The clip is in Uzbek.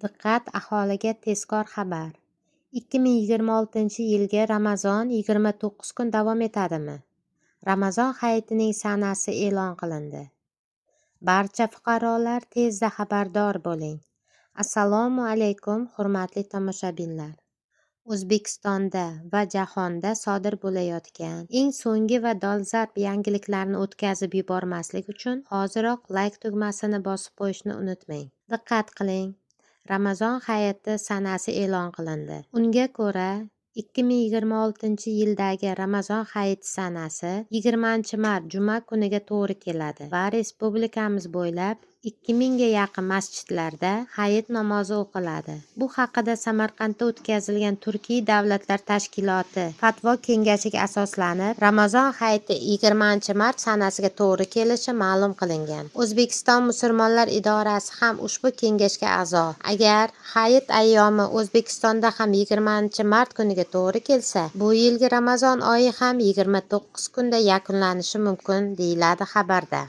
Diqqat, aholiga tezkor xabar. 2026-yilgi Ramazon 29 kun davom etadimi? Ramazon hayitining sanasi e'lon qilindi. Barcha fuqarolar tezda xabardor bo'ling. Assalomu alaykum, hurmatli tomoshabinlar. O'zbekistonda va jahonda sodir bo'layotgan eng so'nggi va dolzarb yangiliklarni o'tkazib yubormaslik uchun hoziroq like tugmasini bosib qo'yishni unutmang. Diqqat qiling. Ramazon hayiti sanasi e'lon qilindi. Unga ko'ra 2026-yildagi Ramazon hayiti sanasi 20-mart juma kuniga to'g'ri keladi va respublikamiz bo'ylab 2000 ga yaqin masjidlarda hayit namozi o'qiladi. Bu haqida Samarqandda o'tkazilgan Turkiy davlatlar tashkiloti fatvo kengashiga asoslanib, Ramazon hayiti 20-mart sanasiga to'g'ri kelishi ma'lum qilingan. O'zbekiston musulmonlar idorasi ham ushbu kengashga a'zo. Agar hayit ayyomi O'zbekistonda ham 20-mart kuniga to'g'ri kelsa, bu yilgi Ramazon oyi ham 29 kunda yakunlanishi mumkin, deyiladi xabarda.